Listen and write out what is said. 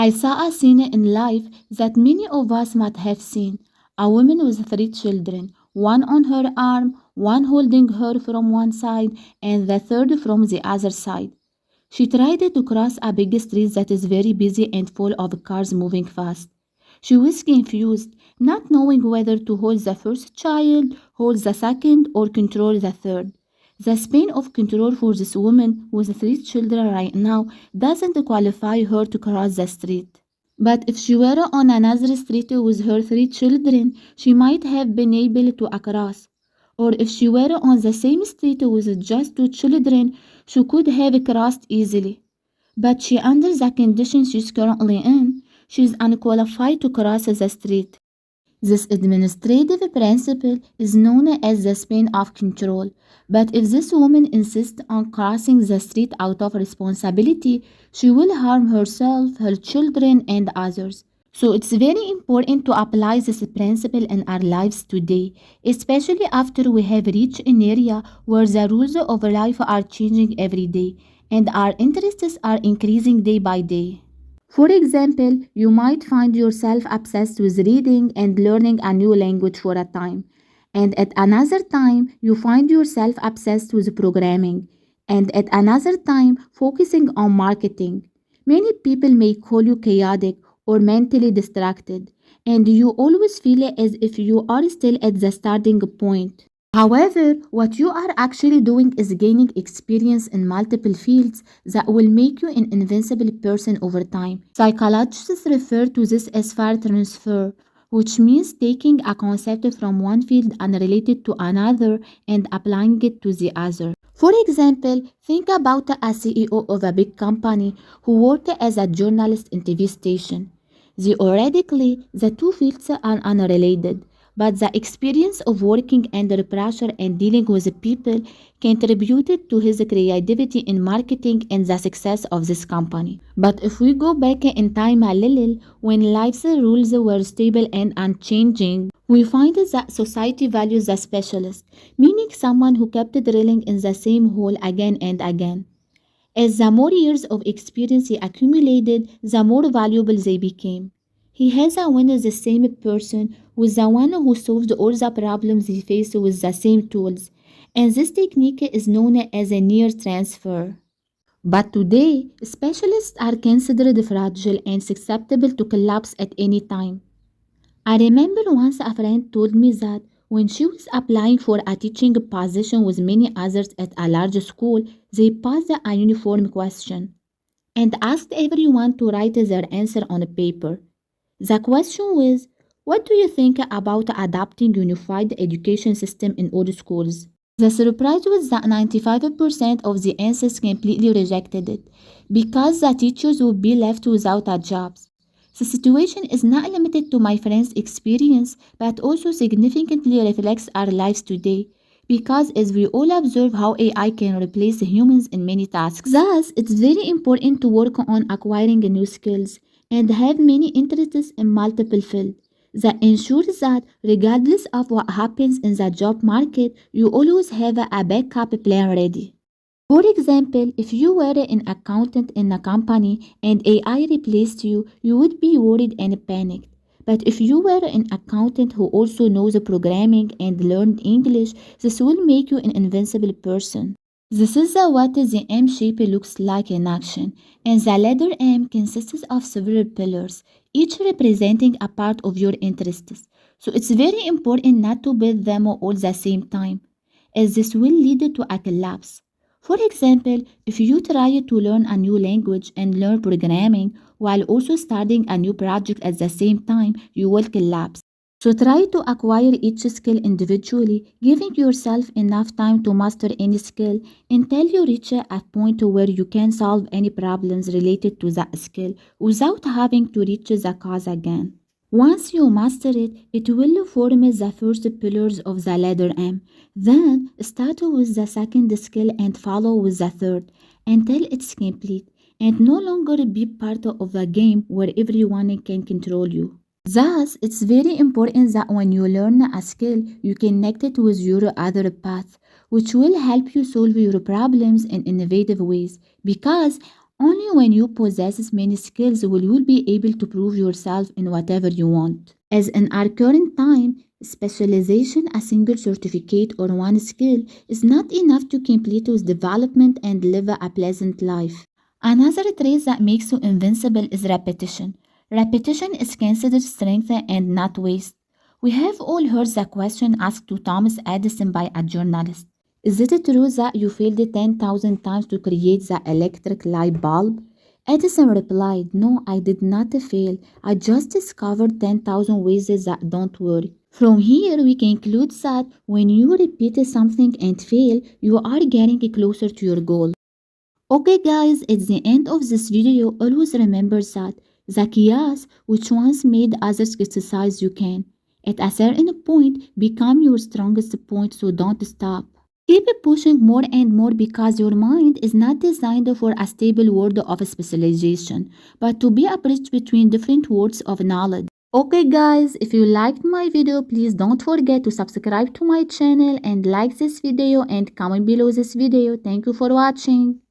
I saw a scene in life that many of us might have seen. A woman with three children, one on her arm, one holding her from one side, and the third from the other side. She tried to cross a big street that is very busy and full of cars moving fast. She was confused, not knowing whether to hold the first child, hold the second, or control the third. The span of control for this woman with three children right now doesn't qualify her to cross the street. But if she were on another street with her three children, she might have been able to cross. Or if she were on the same street with just two children, she could have crossed easily. But she, under the conditions she's currently in, she's unqualified to cross the street. This administrative principle is known as the span of control. But if this woman insists on crossing the street out of responsibility, she will harm herself, her children, and others. So it's very important to apply this principle in our lives today, especially after we have reached an area where the rules of life are changing every day and our interests are increasing day by day. For example, you might find yourself obsessed with reading and learning a new language for a time, and at another time, you find yourself obsessed with programming, and at another time, focusing on marketing. Many people may call you chaotic or mentally distracted, and you always feel as if you are still at the starting point. However, what you are actually doing is gaining experience in multiple fields that will make you an invincible person over time. Psychologists refer to this as fire transfer, which means taking a concept from one field unrelated to another and applying it to the other. For example, think about a CEO of a big company who worked as a journalist in TV station. Theoretically, the two fields are unrelated, but the experience of working under pressure and dealing with people contributed to his creativity in marketing and the success of this company. But if we go back in time a little, when life's rules were stable and unchanging, we find that society values the specialist, meaning someone who kept drilling in the same hole again and again. As the more years of experience he accumulated, the more valuable they became. He has a win as the same person with the one who solved all the problems he faced with the same tools, and this technique is known as a near transfer. But today, specialists are considered fragile and susceptible to collapse at any time. I remember once a friend told me that when she was applying for a teaching position with many others at a large school, they passed a uniform question and asked everyone to write their answer on a paper. The question was, what do you think about adopting unified education system in all schools? The surprise was that 95% of the answers completely rejected it because the teachers would be left without a job. The situation is not limited to my friend's experience, but also significantly reflects our lives today. Because as we all observe how AI can replace humans in many tasks, thus it's very important to work on acquiring new skills and have many interests in multiple fields. That ensures that regardless of what happens in the job market, you always have a backup plan ready. For example, if you were an accountant in a company and AI replaced you, you would be worried and panicked. But if you were an accountant who also knows programming and learned English, this will make you an invincible person. This is what the M shape looks like in action, and the letter M consists of several pillars, each representing a part of your interests. So it's very important not to build them all at the same time, as this will lead to a collapse. For example, if you try to learn a new language and learn programming while also starting a new project at the same time, you will collapse. So try to acquire each skill individually, giving yourself enough time to master any skill until you reach a point where you can solve any problems related to that skill without having to reach the cause again. Once you master it, it will form the first pillars of the ladder M. Then start with the second skill and follow with the third until it's complete and no longer be part of a game where everyone can control you. Thus, it's very important that when you learn a skill, you connect it with your other path, which will help you solve your problems in innovative ways. Because Only when you possess many skills will you be able to prove yourself in whatever you want. As in our current time, specialization, a single certificate or one skill, is not enough to complete with development and live a pleasant life. Another trait that makes you invincible is repetition. Repetition is considered strength and not waste. We have all heard the question asked to Thomas Edison by a journalist. Is it true that you failed 10,000 times to create the electric light bulb? Edison replied, no, I did not fail. I just discovered 10,000 ways that don't work. From here, we conclude that when you repeat something and fail, you are getting closer to your goal. Okay guys, at the end of this video, always remember that the chaos which once made others criticize you can, at a certain point, become your strongest point, so don't stop. Keep pushing more and more because your mind is not designed for a stable world of specialization, but to be a bridge between different worlds of knowledge. Okay guys, if you liked my video, please don't forget to subscribe to my channel and like this video and comment below this video. Thank you for watching.